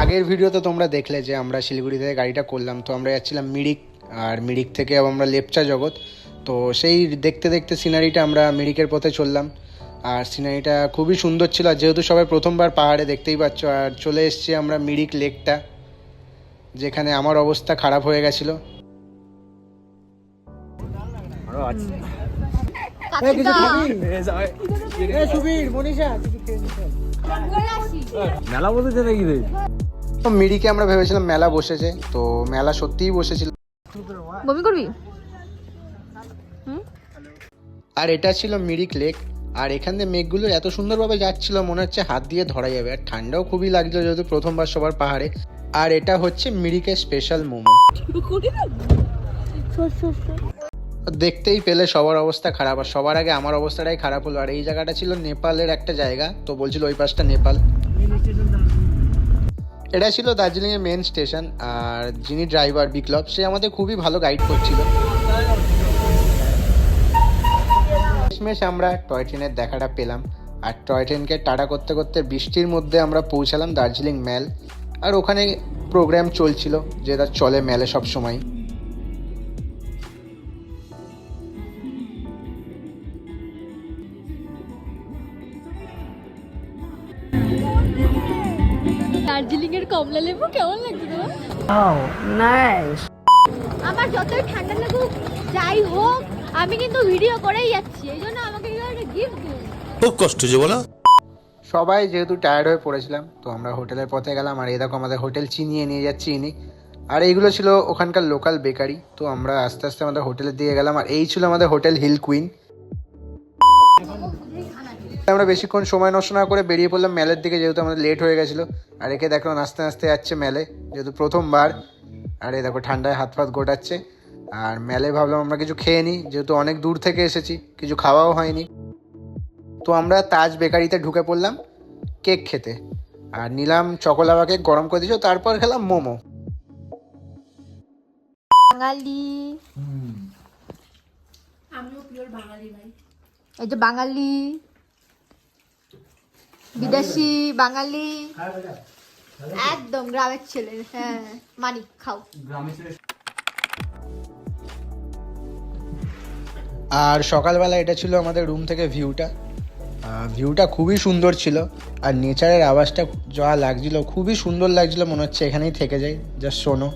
আগের ভিডিওতে তোমরা দেখলে যে আমরা শিলিগুড়ি থেকে গাড়িটা করলাম, তো আমরা যাচ্ছিলাম মিরিক, আর মিরিক থেকে আমরা লেপচা জগৎ। তো সেই দেখতে দেখতে সিনারিটা আমরা মিরিকের পথে চললাম, আর সিনারিটা খুবই সুন্দর ছিল। আর যেহেতু সবাই প্রথমবার পাহাড়ে, দেখতেই পাচ্ছ, আর চলে এসেছি আমরা মিরিক লেকটা, যেখানে আমার অবস্থা খারাপ হয়ে গেছিলো। মেলা বসেছে নাকি রে? মিরিকে আমরা ভেবেছিলাম মেলা বসেছে, তো মেলা সত্যিই বসেছিল। বমি করবি? আর এটা ছিল মিরিক লেক, আর এখান দিয়ে মেঘগুলো এত সুন্দরভাবে যাচ্ছিল, মনে হচ্ছে হাত দিয়ে ধরা যাবে। আর ঠান্ডাও খুবই লাগছিল যেহেতু প্রথমবার সবার পাহাড়ে। আর এটা হচ্ছে মিরিকের স্পেশাল মোমো। দেখতেই পেলে সবার অবস্থা খারাপ, আর সবার আগে আমার অবস্থাটাই খারাপ হলো। আর এই জায়গাটা ছিল নেপালের একটা জায়গা, তো বলছিল ওই পাশটা নেপাল। এটা ছিল দার্জিলিংয়ের মেন স্টেশন, আর যিনি ড্রাইভার বিপ্লব, সে আমাদের খুবই ভালো গাইড করছিল। শেষমেশ আমরা টয় ট্রেনের দেখাটা পেলাম, আর টয় ট্রেনকে টাটা করতে করতে বৃষ্টির মধ্যে আমরা পৌঁছালাম দার্জিলিং ম্যাল। আর ওখানে প্রোগ্রাম চলছিল, যেটা চলে ম্যালে সব সময়। দার্জিলিং এর কমলা লেবু কেমন লাগছে তোমার? নাইস। আমার যতই ঠান্ডা লাগুক যাই হোক, আমি কিন্তু ভিডিও করেই যাচ্ছি, এই জন্য আমাকে একটা গিফট দিন। খুব কষ্ট যে বলো। সবাই যেহেতু টায়ার্ড হয়ে পড়েছিলাম, তো আমরা হোটেলের পথে গেলাম। আর এই দেখো আমাদের হোটেল চিনিয়ে নিয়ে যাচ্ছি ইনি। আর এইগুলো ছিল ওখানকার লোকাল বেকারি। তো আমরা আস্তে আস্তে আমাদের হোটেলের দিকে গেলাম, আর এই ছিল আমাদের হোটেল হিল কুইন। আমরা বেশিক্ষণ সময় নষ্ট না করে বেরিয়ে পড়লাম মেলের দিকে, যেহেতু আমাদের লেট হয়ে গেছিলো। আর একে দেখো আস্তে আস্তে যাচ্ছে মেলে, যেহেতু প্রথমবার। আর এই দেখো ঠান্ডায় হাত ফাত গোটাচ্ছে। আর মেলে ভাবলাম আমরা কিছু খেয়ে নিই, যেহেতু অনেক দূর থেকে এসেছি, কিছু খাওয়াও হয়নি। তো আমরা তাজ বেকারিতে ঢুকে পড়লাম কেক খেতে, আর নিলাম চকোলাভা কেক, গরম করে দিয়েছো। তারপর খেলাম মোমো। বাঙালি, আমিও পিওর বাঙালি ভাই। এই যে বাঙালি, বিদেশি বাঙালি, একদম গ্রামের ছেলে। হ্যাঁ মানি খাও। আর সকালবেলা এটা ছিল আমাদের রুম থেকে ভিউটা খুবই সুন্দর ছিল। আর নেচারের আওয়াজটা যা লাগছিল, খুবই সুন্দর লাগছিল, মনে হচ্ছে এখানেই থেকে যাই। জাস্ট শোনো।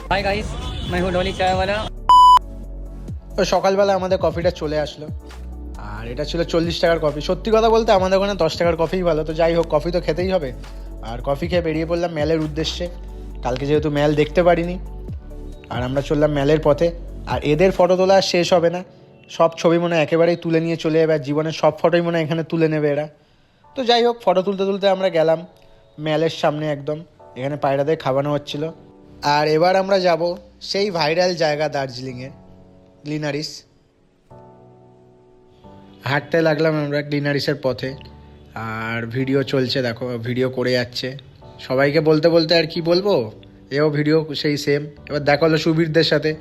हाय गाइस, मैं हूं डोली चाय वाला। তো সকালবেলা আমাদের কফিটা চলে আসলো, আর এটা ছিল 40 টাকার কফি। সত্যি কথা বলতে আমাদের ওখানে 10 টাকার কফিই ভালো। তো যাই হোক, কফি তো খেতেই হবে। আর কফি খেয়ে বেরিয়ে পড়লাম ম্যালের উদ্দেশ্যে। কালকে যেহেতু ম্যাল দেখতে পারিনি, আর আমরা চললাম ম্যালের পথে। আর এদের ফটো তোলা শেষ হবে না, সব ছবি মনে হয় একেবারেই তুলে নিয়ে চলে যাবে। আর জীবনের সব ফটোই মনে হয় এখানে তুলে নেবে এরা। তো যাই হোক, ফটো তুলতে তুলতে আমরা গেলাম ম্যালের সামনে একদম। এখানে পায়রাদের খাওয়ানো হচ্ছিল। আর এবার আমরা যাব সেই ভাইরাল জায়গা দার্জিলিংয়ের গ্লিনারিস। হাঁটতে লাগলাম আমরা গ্লিনারিসের পথে, আর ভিডিও চলছে, দেখো ভিডিও করে যাচ্ছে। সবাইকে বলতে বলতে আর কি বলবো, এও ভিডিও সেই সেম। এবার দেখা হলো সুবীরদের সাথে,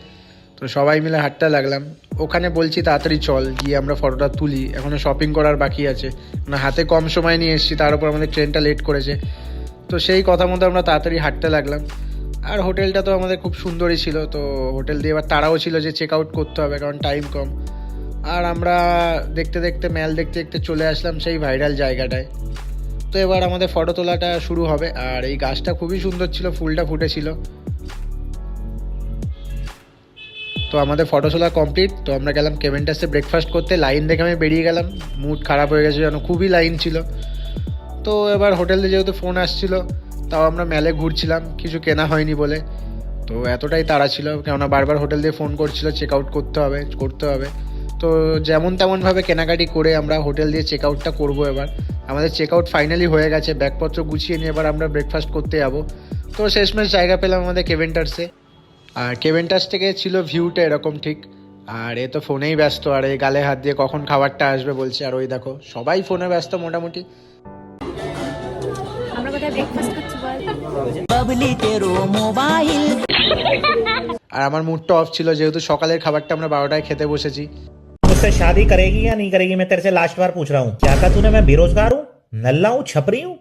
তো সবাই মিলে হাঁটতে লাগলাম। ওখানে বলছি তাড়াতাড়ি চল, গিয়ে আমরা ফটোটা তুলি, এখনও শপিং করার বাকি আছে। মানে হাতে কম সময় নিয়ে এসেছি, তার উপর আমাদের ট্রেনটা লেট করেছে। তো সেই কথা মতো আমরা তাড়াতাড়ি হাঁটতে লাগলাম। আর হোটেলটা তো আমাদের খুব সুন্দরই ছিল। তো হোটেল দিয়ে এবার তাড়াও ছিল যে চেক আউট করতে হবে, কারণ টাইম কম। আর আমরা দেখতে দেখতে ম্যাল দেখতে দেখতে চলে আসলাম সেই ভাইরাল জায়গাটায়। তো এবার আমাদের ফটো তোলাটা শুরু হবে। আর এই গাছটা খুবই সুন্দর ছিল, ফুলটা ফুটেছিল। তো আমাদের ফটো তোলা কমপ্লিট। তো আমরা গেলাম কেভেন্টাসে ব্রেকফাস্ট করতে। লাইন দেখে আমি বেরিয়ে গেলাম, মুড খারাপ হয়ে গেছে যেন, খুবই লাইন ছিল। তো এবার হোটেলে যেহেতু ফোন আসছিল, তাও আমরা ম্যালে ঘুরছিলাম, কিছু কেনা হয়নি বলে। তো এতটাই তাড়া ছিল, কেননা বারবার হোটেল দিয়ে ফোন করছিল চেক আউট করতে হবে। তো যেমন তেমনভাবে কেনাকাটি করে আমরা হোটেল দিয়ে চেক আউটটা করবো। এবার আমাদের চেক আউট ফাইনালি হয়ে গেছে, ব্যাগপত্র গুছিয়ে নিয়ে এবার আমরা ব্রেকফাস্ট করতে যাবো। তো শেষমেশ জায়গা পেলাম আমাদের কেভেন্টাসে। আর কেভেন্টাস থেকে ছিল ভিউটা এরকম ঠিক। আর এ তো ফোনেই ব্যস্ত, আর এই গালে হাত দিয়ে কখন খাবারটা আসবে বলছে। আর ওই দেখো সবাই ফোনে ব্যস্ত মোটামুটি। আমরা কোথায় ব্রেকফাস্ট করছি বল? আর আমার মুডটা অফ ছিল, যেহেতু সকালের খাবারটা আমরা 12টায় খেতে বসেছি। मुझसे शादी करेगी या नहीं करेगी मैं तेरे से लास्ट बार पूछ रहा हूँ। क्या था तूने, मैं बेरोजगार हूँ, नल्ला हूँ, छपरी हूँ।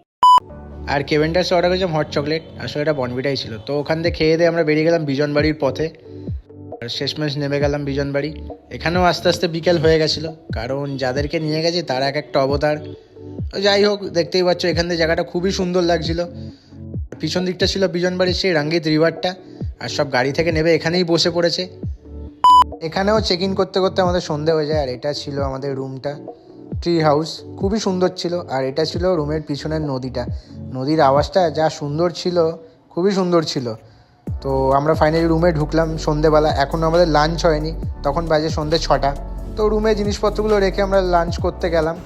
আর কেভেন্টার্স অর্ডার করেছিলাম হট চকলেট, আসলে এটা বনভিটাই ছিল। তো ওখান থেকে খেয়ে দিয়ে আমরা বেরিয়ে গেলাম বিজনবাড়ির পথে। আর শেষমেশ নেমে গেলাম বিজনবাড়ি। এখানেও আস্তে আস্তে বিকেল হয়ে গেছিলো, কারণ যাদেরকে নিয়ে গেছি তারা এক একটা অবতার। তো যাই হোক, দেখতেই পাচ্ছ এখান থেকে জায়গাটা খুবই সুন্দর লাগছিল। পিছন দিকটা ছিল বিজনবাড়ির সেই রাঙ্গিত রিভারটা, আর সব গাড়ি থেকে নেবে এখানেই বসে পড়েছে। এখানেও চেক ইন করতে করতে আমাদের সন্ধে হয়ে যায়। আর এটা ছিল আমাদের রুমটা, ট্রি হাউস, খুবই সুন্দর ছিল। আর এটা ছিল রুমের পিছনের নদীটা, নদীর আওয়াজটা যা সুন্দর ছিল, খুবই সুন্দর ছিল। তো আমরা ফাইনালি রুমে ঢুকলাম সন্ধেবেলা, এখনও আমাদের লাঞ্চ হয়নি, তখন বাজে সন্ধে 6টা। তো রুমে জিনিসপত্রগুলো রেখে আমরা লাঞ্চ করতে গেলাম।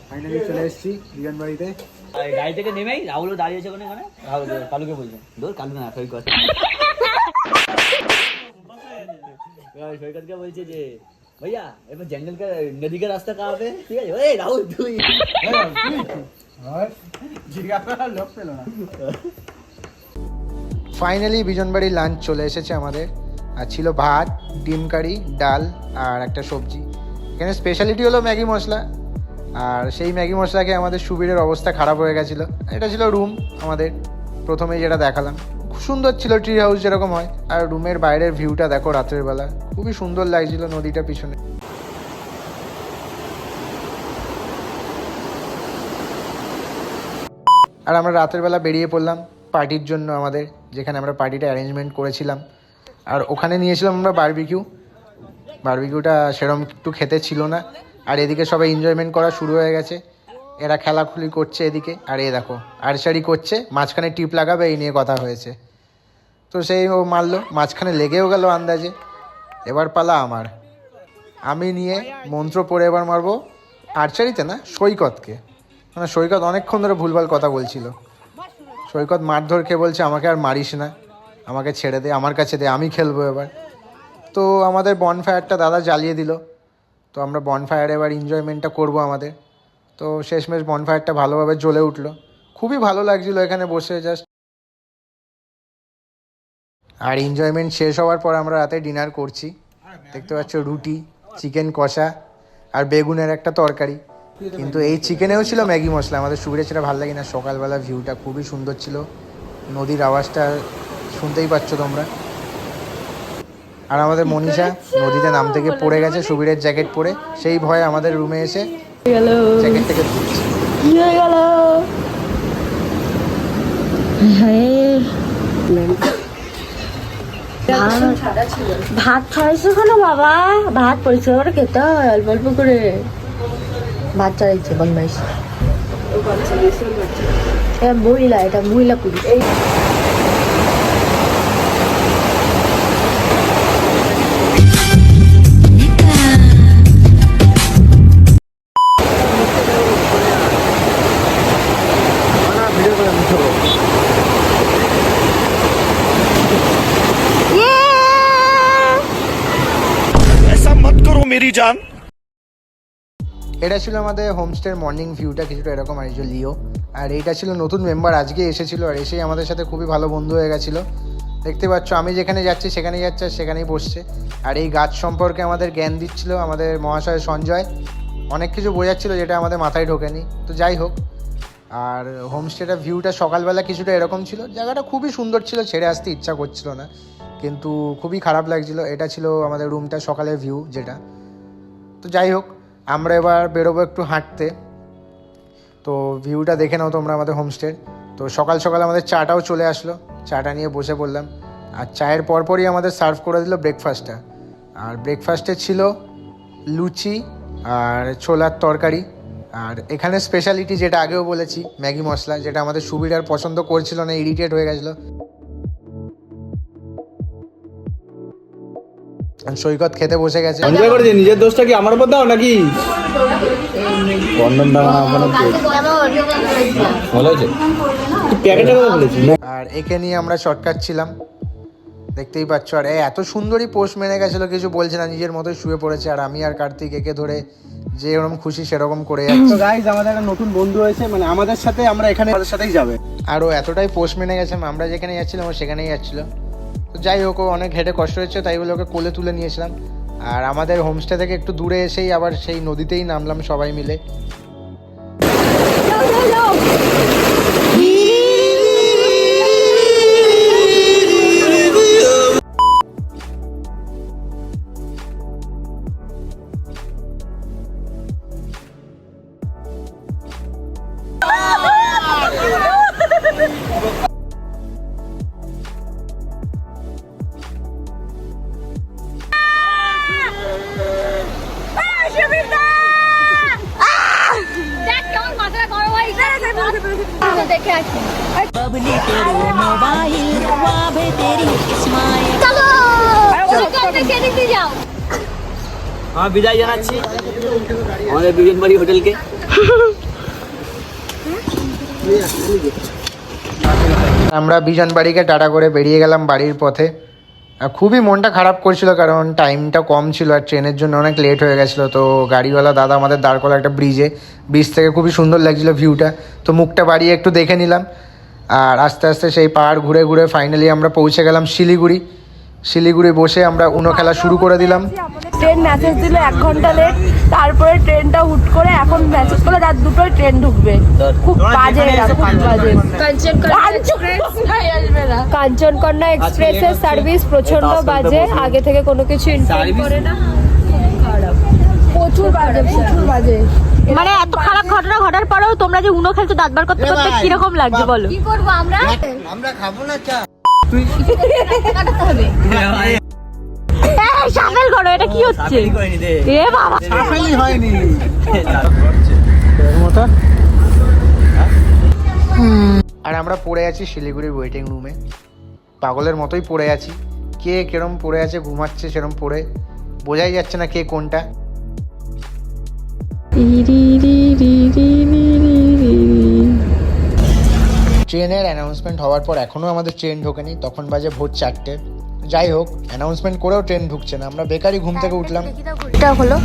ফাইনালি চলে এসেছি বিজনবাড়িতে। গাড়ি থেকে নেমেই রাহুলও দাঁড়িয়েছে ওখানে, কালুকে বলছে দোর কালু না সৈকত, সৈকতকে বলছে যে भैया এবার जंगल का नदी का रास्ता कहाँ पे, ঠিক আছে ওই রাহুল তুই ফাইনালি বিজনবাড়ির লাঞ্চ চলে এসেছে আমাদের। আর ছিল ভাত, ডিম কারি, ডাল আর একটা সবজি। এখানে স্পেশালিটি হলো ম্যাগি মশলা। আর সেই ম্যাগি মশলাকে আমাদের সুবীরের অবস্থা খারাপ হয়ে গেছিলো। এটা ছিল রুম আমাদের, প্রথমেই যেটা দেখালাম, খুব সুন্দর ছিল, ট্রি হাউস যেরকম হয়। আর রুমের বাইরের ভিউটা দেখো রাতের বেলা, খুবই সুন্দর লাগছিল নদীটা পিছনে। আর আমরা রাতের বেলা বেরিয়ে পড়লাম পার্টির জন্য আমাদের, যেখানে আমরা পার্টিটা অ্যারেঞ্জমেন্ট করেছিলাম। আর ওখানে নিয়েছিলাম আমরা বারবিকিউটা সেরকম একটু খেতে ছিল না। আর এদিকে সবাই এনজয়মেন্ট করা শুরু হয়ে গেছে, এরা খেলাখুলি করছে এদিকে। আর এ দেখো আর্চারি করছে, মাঝখানে টিপ লাগাবে এই নিয়ে কথা হয়েছে। তো সেই ও মারলো, মাঝখানে লেগেও গেল আন্দাজে। এবার পালা আমার, আমি নিয়ে মন্ত্র পড়ে এবার মারবো আর্চারিতে না, সৈকতকে। মানে সৈকত অনেকক্ষণ ধরে ভুলভাল কথা বলছিল। সৈকত মারধর খেয়ে বলছে আমাকে আর মারিস না, আমাকে ছেড়ে দে, আমার কাছে দে, আমি খেলবো এবার। তো আমাদের বনফায়ারটা দাদা জ্বালিয়ে দিল। তো আমরা বনফায়ারে এবার এনজয়মেন্টটা করবো আমাদের। তো শেষমেশ বনফায়ারটা ভালোভাবে জ্বলে উঠলো, খুবই ভালো লাগছিলো এখানে বসে জাস্ট। আর এনজয়মেন্ট শেষ হওয়ার পর আমরা রাতে ডিনার করছি। দেখতে পাচ্ছ রুটি, চিকেন কষা আর বেগুনের একটা তরকারি। কিন্তু এই চিকেনেও ছিল ম্যাগি মশলা। আমাদের সুবিধা সেটা ভালো লাগে না। সকালবেলা ভিউটা খুবই সুন্দর ছিল, নদীর আওয়াজটা শুনতেই পাচ্ছ তোমরা। আর আমাদের মনীষা নদীতে নাম থেকে পড়ে গেছে সুবীরের জ্যাকেট পরে, সেই ভয়ে আমাদের রুমে এসে জ্যাকেট থেকে তুলছে। কি হয়ে গেল? ভাত খাইছো কেন বাবা? ভাত পরিষ্কার করে খেতে হয়, অল্প অল্প করে। ভাত চাইছে বদমাইশ মহিলা, এটা মহিলা পুলিশ। ऐसा मत करो मेरी जान। এটা ছিল আমাদের হোমস্টের মর্নিং ভিউটা, কিছুটা এরকম। আর এই যে লিও, আর এইটা ছিল নতুন মেম্বার, আজকে এসেছিলো। আর এসেই আমাদের সাথে খুবই ভালো বন্ধু হয়ে গেছিলো। দেখতে পাচ্ছ আমি যেখানে যাচ্ছি সেখানেই যাচ্ছে, আর সেখানেই বসছে। আর এই গাছ সম্পর্কে আমাদের জ্ঞান দিচ্ছিল আমাদের মহাশয় সঞ্জয়, অনেক কিছু বোঝাচ্ছিল যেটা আমাদের মাথায় ঢোকেনি। তো যাই হোক, আর হোমস্টেটার ভিউটা সকালবেলা কিছুটা এরকম ছিল। জায়গাটা খুবই সুন্দর ছিল, ছেড়ে আসতে ইচ্ছা করছিল না, কিন্তু খুবই খারাপ লাগছিল। এটা ছিল আমাদের রুমটা সকালের ভিউ যেটা। তো যাই হোক, আমরা এবার বেরোবো একটু হাঁটতে। তো ভিউটা দেখে নাও তোমরা আমাদের হোমস্টের। তো সকাল সকাল আমাদের চাটাও চলে আসলো, চাটা নিয়ে বসে পড়লাম। আর চায়ের পরপরই আমাদের সার্ভ করে দিল ব্রেকফাস্টটা। আর ব্রেকফাস্টে ছিল লুচি আর ছোলার তরকারি। আর এখানে স্পেশালিটি যেটা আগেও বলেছি, ম্যাগি মশলা, যেটা আমাদের সুবির আর পছন্দ করছিল না, ইরিটেট হয়ে গেছিলো। সৈকত খেতে বসে গেছে। এনজয় করেছে, নিজের দোষটা কি আমার উপর দাও নাকি? ভালো হয়েছে, প্যাকেটের কথা বলেছি। আর একে নিয়ে আমরা শর্টকাট ছিলাম, দেখতেই পাচ্ছ। আর এত সুন্দরই পোস্ট মেনে গেছিলো, কিছু বলছে না, নিজের মতোই শুয়ে পড়েছে। আর আমি আর কার্তিক একে ধরে যেরকম খুশি সেরকম করে যাচ্ছে। গাইস আমাদের একটা নতুন বন্ধু হয়েছে, মানে আমাদের সাথে, আমরা এখানে আমাদের সাথেই যাবে। আর ও এতটাই পোস্ট মেনে গেছে, আমরা যেখানে যাচ্ছিলাম ও সেখানেই যাচ্ছিলো। তো যাই হোক, ও অনেক হেঁটে কষ্ট হচ্ছে, তাই বলে ওকে কোলে তুলে নিয়েছিলাম। আর আমাদের হোমস্টে থেকে একটু দূরে এসেই আবার সেই নদীতেই নামলাম সবাই মিলে। দেখে আসি। যাও হ্যাঁ, বিদায় জানাচ্ছি আমাদের বিজনবাড়ি হোটেলকে। আমরা বিজনবাড়িকে টাটা করে বেরিয়ে গেলাম বাড়ির পথে। আর খুবই মনটা খারাপ করছিল, কারণ টাইমটা কম ছিল আর ট্রেনের জন্য অনেক লেট হয়ে গেছিলো। তো গাড়িওয়ালা দাদা আমাদের দাঁড় করা একটা ব্রিজ থেকে খুবই সুন্দর লাগছিলো ভিউটা, তো মুখটা বাড়িয়ে একটু দেখে নিলাম। আর আস্তে আস্তে সেই পাহাড় ঘুরে ঘুরে ফাইনালি আমরা পৌঁছে গেলাম শিলিগুড়ি বসে আমরা উনো খেলা শুরু করে দিলাম। ট্রেন মেসেজ দিল 1 ঘন্টা লেট, তারপরে ট্রেনটা হুট করে এখন মেসেজ করলো রাত 2টোয় ট্রেন ঢুকবে। খুব বাজে, খুব বাজে। কাঞ্চনকন্যা এক্সপ্রেসের সার্ভিস প্রচন্ড বাজে, আগে থেকে কোনো কিছু ইনফর্ম করে না, প্রচুর বাজে। মানে এত খারাপ ঘটনা ঘটার পরেও তোমরা যে উনো খেলছো দাঁত বার করতে করতে কিরকম লাগছে বলো? কি করবো আমরা? খাবো না চা। সাফেল করো, এটা কি হচ্ছে? এ বাবা, সাফেলই হয়নি। আর আমরা পড়ে আছি শিলিগুড়ির ওয়েটিং রুমে, পাগলের মতোই পড়ে আছি। কে কেরম পড়ে আছে, ঘুমাচ্ছে সেরম পড়ে, বোঝাই যাচ্ছে না কে কোনটা। ট্রেনের অ্যানাউন্সমেন্ট হওয়ার পর এখনও আমাদের ট্রেন ঢোকেনি, তখন বাজে ভোর 4টে। যাই হোক, অ্যানাউন্সমেন্ট করেও ট্রেন ঢুকছে না, আমরা বেকারই ঘুম থেকে উঠলাম। এটা হলো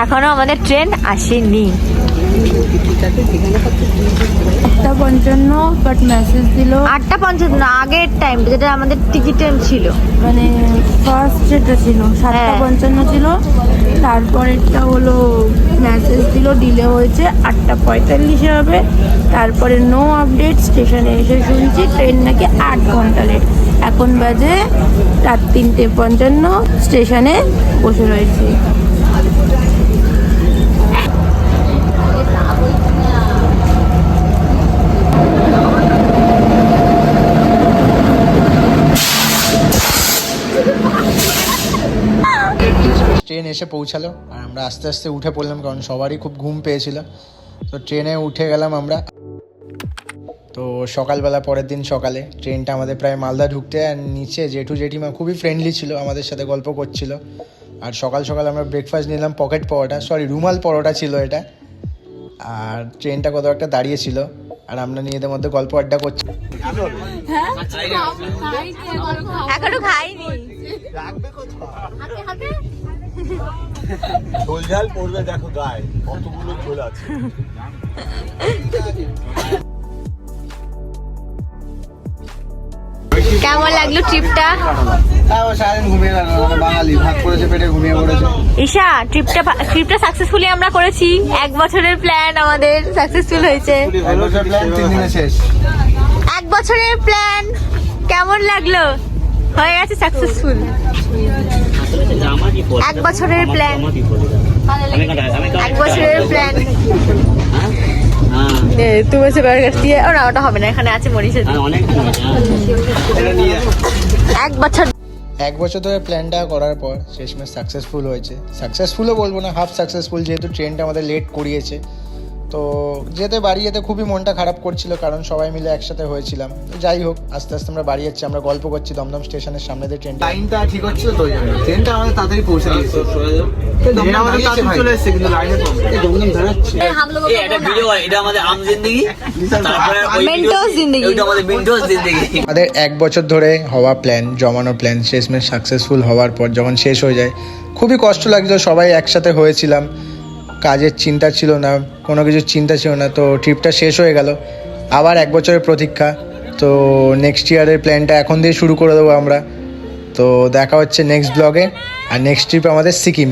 এখনো আমাদের ট্রেন আসেনি। 8:55 বাট মেসেজ দিল 8:55 না, আগের টাইম যেটা আমাদের টিকিট টাইম ছিল, মানে ফার্স্ট যেটা ছিল 7:55 ছিল, তারপরেরটা হলো মেসেজ দিল ডিলে হয়েছে 8:45 হবে, তারপরে নো আপডেট। স্টেশনে এসে শুনছি ট্রেন নাকি 8 ঘন্টা লেট। এখন বাজে রাত 3:55, স্টেশনে বসে রয়েছি। ট্রেন এসে পৌঁছালো আর আমরা আস্তে আস্তে উঠে পড়লাম, কারণ সবারই খুব ঘুম পেয়েছিল। তো ট্রেনে উঠে গেলাম আমরা। তো সকালবেলা পরের দিন সকালে ট্রেনটা আমাদের প্রায় মালদা ঢুকতে, আর নিচে জেঠু জেঠিমা খুবই ফ্রেন্ডলি ছিল, আমাদের সাথে গল্প করছিল। আর সকাল সকাল আমরা ব্রেকফাস্ট নিলাম পকেট পরোটা, রুমাল পরোটা ছিল এটা। আর ট্রেনটা কত একটা দাঁড়িয়েছিল আর আমরা নিজেদের মধ্যে গল্প আড্ডা করছি। এখনো খাইনি। ঝোল ঝাল পড়বে, দেখো গায়ে কতগুলো ঝোল আছে। কেমন লাগলো ট্রিপটা? সারাদিন ঘুমিয়ে গেল, বাঙালি ভাত করেছে পেটে, ঘুমিয়ে পড়েছে। ঈশা, ট্রিপটা সাকসেসফুলি আমরা করেছি। 1 বছরের প্ল্যান আমাদের সাকসেসফুল হয়েছে। 3 দিনে শেষ। 1 বছরের প্ল্যান কেমন লাগলো? হয়ে গেছে সাকসেসফুল। 1 বছরের প্ল্যান, 1 বছরের প্ল্যান। তুমি সে বার্গার দিয়ে ওরা, ওটা হবে না, এখানে আছে মনীষা। 1 বছর ধরে প্ল্যানটা করার পর শেষমেশ সাকসেসফুল হয়েছে। সাকসেসফুলও বলবো না, হাফ সাকসেসফুল, যেহেতু ট্রেনটা আমাদের লেট করিয়েছে। তো বাড়ি যেতে খুবই মনটা খারাপ করছিল, কারণ সবাই মিলে একসাথে হয়েছিলাম। তো যাই হোক, আস্তে আস্তে আমরা বাড়ি যাচ্ছি। আমরা গল্প করছি দমদম স্টেশনের সামনে দিয়ে ট্রেনটা। লাইনটা ঠিক হচ্ছিল তো, ওই জন্য ট্রেনটা আমাদের তাড়াতাড়ি পৌঁছে দিয়েছে। চলে এসেছে কিন্তু লাইনে দমদম দাঁড়াচ্ছে। এটা ভিডিও, এটা আমাদের আম জিন্দেগি, তারপরে ওই মেন্টোস জিন্দেগি, এটা আমাদের মেন্টোস জিন্দেগি। আমাদের 1 বছর ধরে হওয়া প্ল্যান, জমানো প্ল্যান শেষমেশ সাকসেসফুল হওয়ার পর যখন শেষ হয়ে যায় খুবই কষ্ট লাগছিল। সবাই একসাথে হয়েছিলাম, কাজের চিন্তা ছিল না, কোনো কিছুর চিন্তা ছিল না। তো ট্রিপটা শেষ হয়ে গেল, আবার 1 বছরের প্রতীক্ষা। তো নেক্সট ইয়ারের প্ল্যানটা এখন দিয়ে শুরু করে দেবো আমরা। তো দেখা হচ্ছে নেক্সট ব্লগে। আর নেক্সট ট্রিপ আমাদের সিকিম।